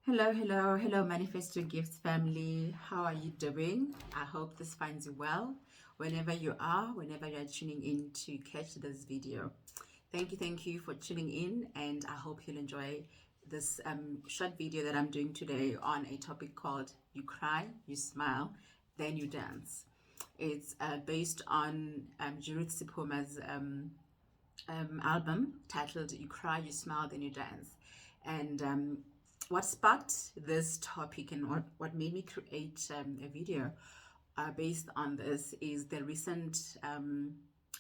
Hello, Manifesto Gifts family. How are you doing? I hope this finds you well whenever you are tuning in to catch this video. Thank you for tuning in, and I hope you'll enjoy this short video that I'm doing today on a topic called You Cry, You Smile, Then You Dance. It's based on Judith Sipoma's album titled You Cry, You Smile, Then You Dance. And what sparked this topic and what made me create a video based on this is the recent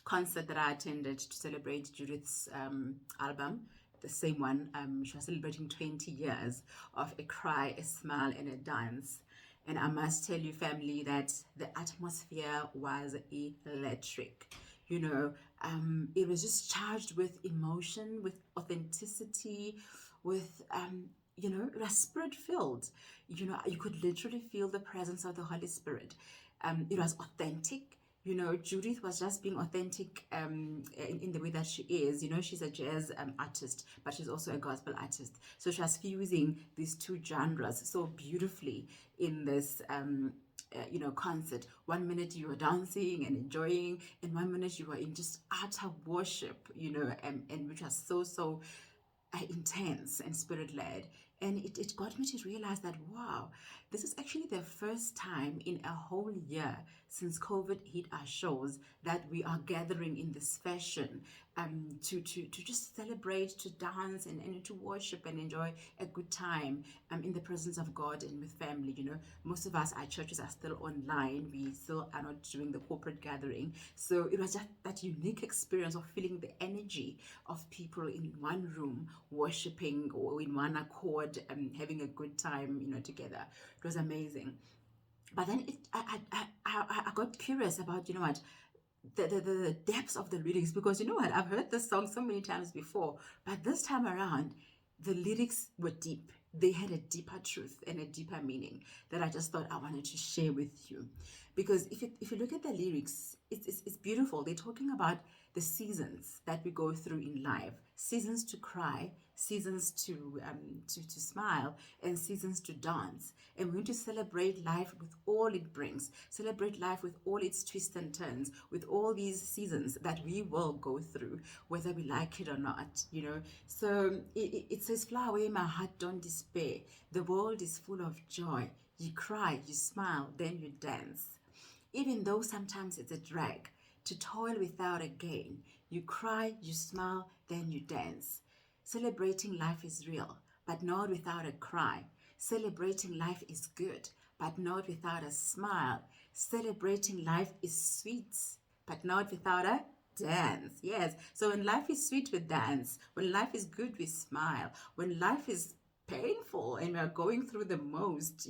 concert that I attended to celebrate Judith's album, the same one. She was celebrating 20 years of a cry, a smile, and a dance. And I must tell you, family, that the atmosphere was electric. It was just charged with emotion, with authenticity, with it was spirit filled. You could literally feel the presence of the Holy Spirit. It was authentic. Judith was just being authentic in the way that she is. She's a jazz artist, but she's also a gospel artist. So she was fusing these two genres so beautifully in this concert. 1 minute you were dancing and enjoying, and 1 minute you were in just utter worship, and which was so intense and spirit led. And it got me to realize that, wow, this is actually the first time in a whole year since COVID hit our shows that we are gathering in this fashion to just celebrate, to dance, and to worship and enjoy a good time in the presence of God and with family. Most of us, our churches are still online. We still are not doing the corporate gathering. So it was just that unique experience of feeling the energy of people in one room worshiping or in one accord and having a good time, together. It was amazing. But then I got curious about, the depths of the lyrics, because I've heard this song so many times before, but this time around the lyrics were deep. They had a deeper truth and a deeper meaning that I just thought I wanted to share with you. Because if you look at the lyrics, it's beautiful. They're talking about the seasons that we go through in life: seasons to cry, seasons to smile, and seasons to dance. And we need to celebrate life with all it brings, celebrate life with all its twists and turns, with all these seasons that we will go through, whether we like it or not. So it says, "Fly away, my heart, don't despair. The world is full of joy. You cry, you smile, then you dance. Even though sometimes it's a drag to toil without a gain. You cry, you smile, then you dance. Celebrating life is real, but not without a cry. Celebrating life is good, but not without a smile. Celebrating life is sweet, but not without a dance." Yes. So when life is sweet, we dance. When life is good, we smile. When life is painful and we're going through the most,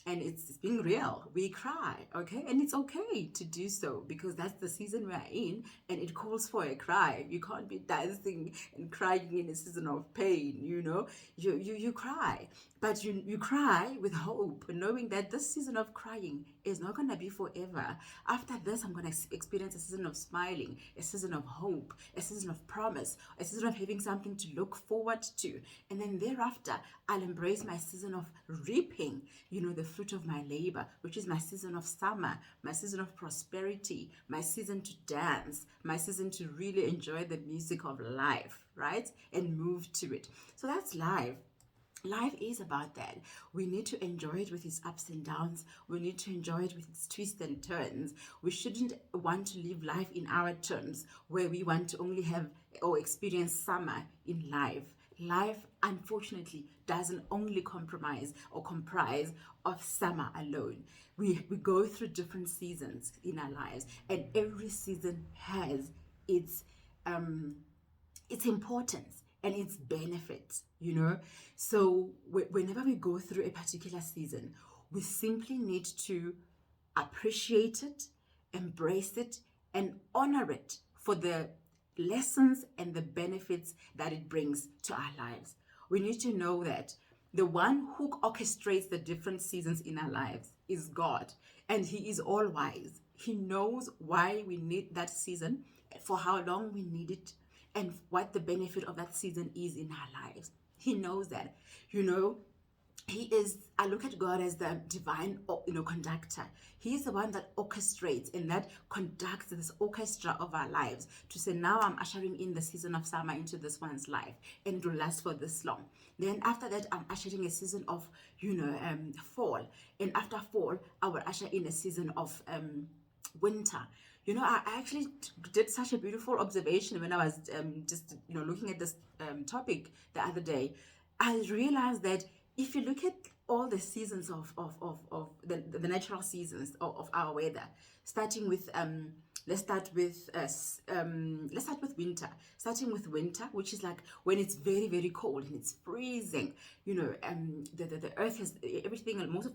and it's being real, we cry, okay? And it's okay to do so, because that's the season we're in, and it calls for a cry. You can't be dancing and crying in a season of pain. You cry, but you cry with hope, knowing that this season of crying is not going to be forever. After this, I'm going to experience a season of smiling, a season of hope, a season of promise, a season of having something to look forward to. And then thereafter, I'll embrace my season of reaping, the fruit of my labor, which is my season of summer, my season of prosperity, my season to dance, my season to really enjoy the music of life, right? And move to it. So that's life. Life is about that. We need to enjoy it with its ups and downs. We need to enjoy it with its twists and turns. We shouldn't want to live life in our terms, where we want to only have or experience summer in life. Life, unfortunately, doesn't only comprise of summer alone. We go through different seasons in our lives, and every season has its importance and its benefits. So whenever we go through a particular season, we simply need to appreciate it, embrace it, and honor it for the lessons and the benefits that it brings to our lives. We need to know that the one who orchestrates the different seasons in our lives is God, and He is all wise. He knows why we need that season, for how long we need it, and what the benefit of that season is in our lives. He knows that. I look at God as the divine, conductor. He is the one that orchestrates and that conducts this orchestra of our lives to say, now I'm ushering in the season of summer into this one's life, and it will last for this long. Then after that, I'm ushering a season of, fall. And after fall, I will usher in a season of winter. I actually did such a beautiful observation when I was just, looking at this topic the other day. I realized that if you look at all the seasons of the natural seasons of our weather, starting with let's start with winter. Starting with winter, which is like when it's very, very cold and it's freezing. The earth has everything. Most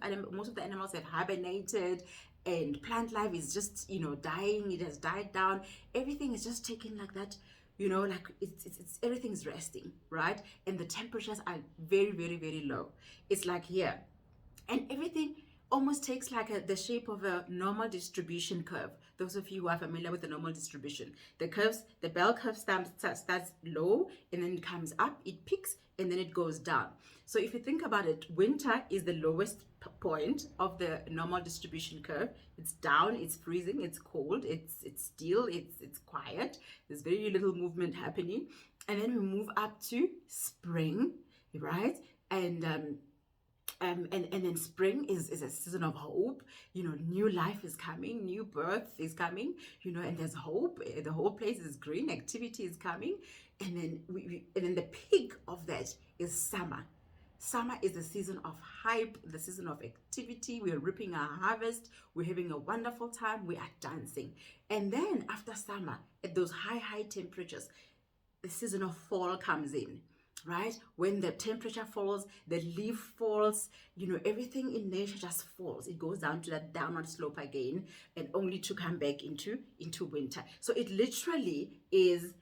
of the animals have hibernated, and plant life is just dying. It has died down. Everything is just taking like that. Like it's everything's resting, right? And the temperatures are very, very, very low. It's like here, and everything almost takes like the shape of a normal distribution curve. Those of you who are familiar with the normal distribution, the bell curve starts low and then it comes up, it peaks, and then it goes down. So if you think about it, winter is the lowest point of the normal distribution curve. It's down, it's freezing, it's cold, it's still, it's quiet. There's very little movement happening, and then we move up to spring, right? And then spring is a season of hope. New life is coming, new birth is coming. And there's hope. The whole place is green. Activity is coming, and then and then the peak of that is summer. Summer is the season of hype, the season of activity. We're reaping our harvest. We're having a wonderful time. We are dancing. And then after summer, at those high temperatures, the season of fall comes in, right? When the temperature falls, the leaf falls, everything in nature just falls. It goes down to that downward slope again, and only to come back into winter. So it literally is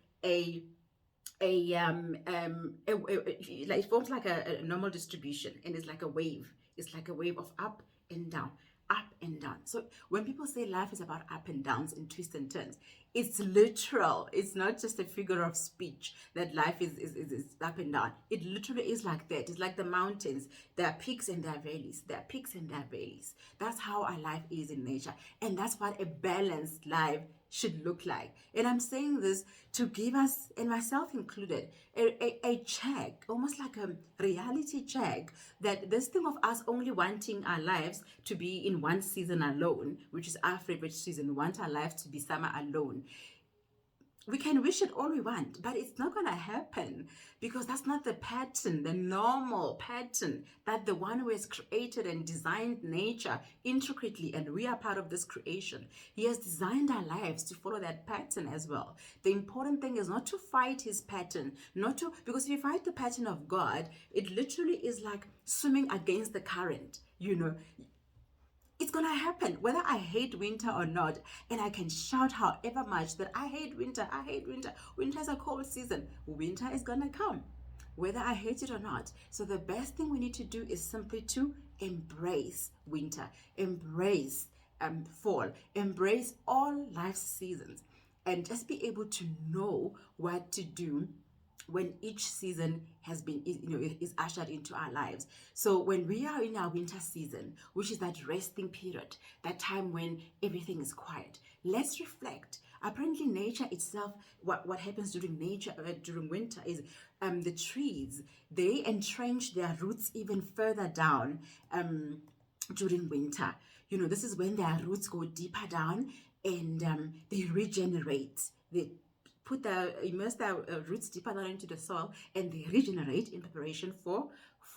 it forms like a normal distribution, and it's like a wave. It's like a wave of up and down, up and down. So when people say life is about up and downs and twists and turns, it's literal. It's not just a figure of speech that life is up and down. It literally is like that. It's like the mountains. There are peaks and there are valleys. There are peaks and there are valleys. That's how our life is in nature, and that's what a balanced life should look like. And I'm saying this to give us, and myself included, a check, almost like a reality check, that this thing of us only wanting our lives to be in one season alone, which is our favorite season, want our life to be summer alone. We can wish it all we want, but it's not going to happen, because that's not the pattern, the normal pattern that the one who has created and designed nature intricately, and we are part of this creation. He has designed our lives to follow that pattern as well. The important thing is not to fight his pattern, because if you fight the pattern of God, it literally is like swimming against the current. It's gonna happen whether I hate winter or not, and I can shout however much that I hate winter. Winter is a cold season. Winter is gonna come whether I hate it or not. So the best thing we need to do is simply to embrace winter, embrace fall, embrace all life's seasons, and just be able to know what to do when each season has been is ushered into our lives. So when we are in our winter season, which is that resting period, that time when everything is quiet, let's reflect. Apparently nature itself, what happens during winter is the trees, they entrench their roots even further down during winter. This is when their roots go deeper down, and they regenerate. They immerse their roots deeper down into the soil, and they regenerate in preparation for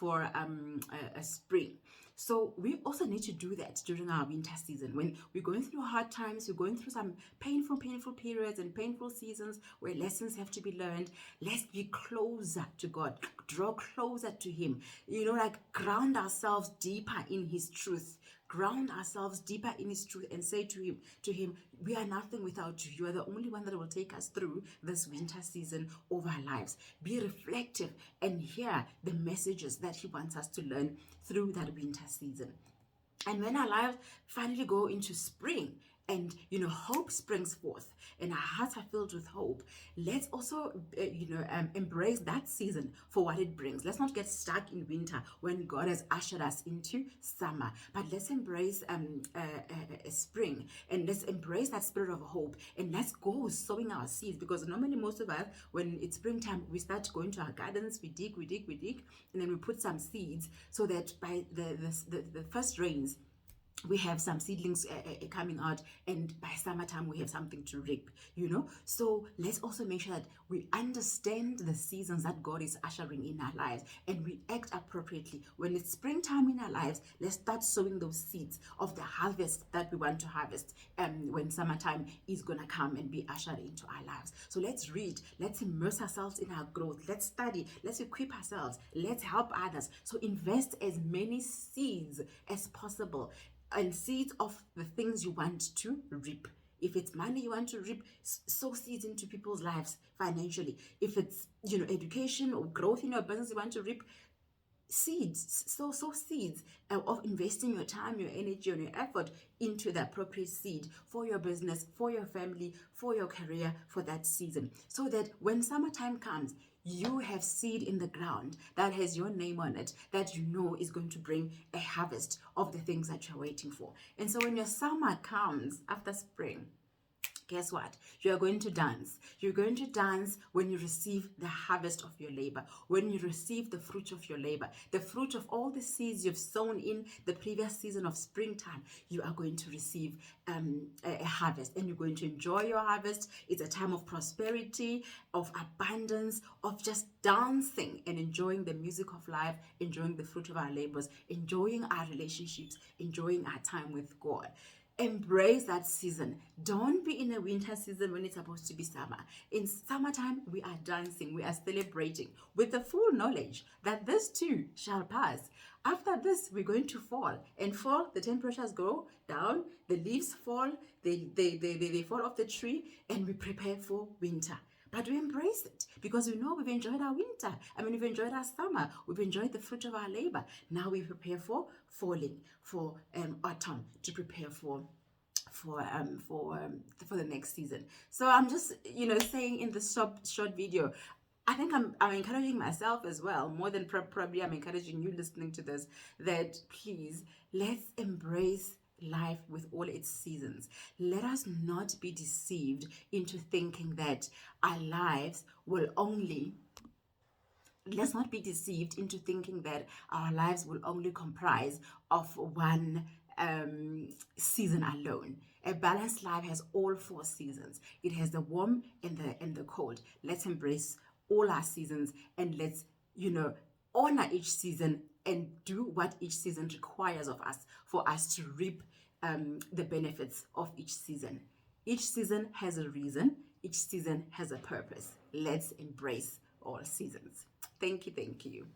a spring. So we also need to do that during our winter season. When we're going through hard times, we're going through some painful periods and painful seasons where lessons have to be learned. Let's be closer to God, draw closer to Him, like ground ourselves deeper in His truth. Ground ourselves deeper in His truth and say to him, we are nothing without you. You are the only one that will take us through this winter season of our lives. Be reflective and hear the messages that He wants us to learn through that winter season. And when our lives finally go into spring, and hope springs forth, and our hearts are filled with hope. Let's also embrace that season for what it brings. Let's not get stuck in winter when God has ushered us into summer, but let's embrace spring, and let's embrace that spirit of hope, and let's go sowing our seeds, because normally most of us, when it's springtime, we start going to our gardens, we dig, and then we put some seeds, so that by the first rains, we have some seedlings coming out, and by summertime we have something to reap. So let's also make sure that we understand the seasons that God is ushering in our lives, and we act appropriately. When it's springtime in our lives, let's start sowing those seeds of the harvest that we want to harvest when summertime is gonna come and be ushered into our lives. So let's read, let's immerse ourselves in our growth, let's study, let's equip ourselves, let's help others. So invest as many seeds as possible, and seeds of the things you want to reap. If it's money you want to reap, sow seeds into people's lives financially. If it's education or growth in your business you want to reap, seeds, sow seeds of investing your time, your energy, and your effort into the appropriate seed for your business, for your family, for your career, for that season, so that when summertime comes, you have seed in the ground that has your name on it, that is going to bring a harvest of the things that you're waiting for. And so when your summer comes after spring, guess what? You are going to dance. You're going to dance when you receive the harvest of your labor, when you receive the fruit of your labor, the fruit of all the seeds you've sown in the previous season of springtime. You are going to receive a harvest, and you're going to enjoy your harvest. It's a time of prosperity, of abundance, of just dancing and enjoying the music of life, enjoying the fruit of our labors, enjoying our relationships, enjoying our time with God. Embrace that season. Don't be in a winter season when it's supposed to be summer. In summertime, we are dancing, we are celebrating, with the full knowledge that this too shall pass. After this, we're going to fall. And fall, the temperatures go down, the leaves fall, they fall off the tree, and we prepare for winter. But we embrace it, because we know we've enjoyed our winter. We've enjoyed our summer. We've enjoyed the fruit of our labor. Now we prepare for falling, for autumn, to prepare for the next season. So I'm just saying in this short video, I think I'm encouraging myself as well, more than probably I'm encouraging you listening to this, that please, let's embrace life with all its seasons. Let us not be deceived into thinking that our lives will only let's not be deceived into thinking that our lives will only comprise of one season alone. A balanced life has all 4 seasons. It has the warm and the cold. Let's embrace all our seasons, and let's honor each season and do what each season requires of us, for us to reap the benefits of each season. Each season has a reason. Each season has a purpose. Let's embrace all seasons. Thank you.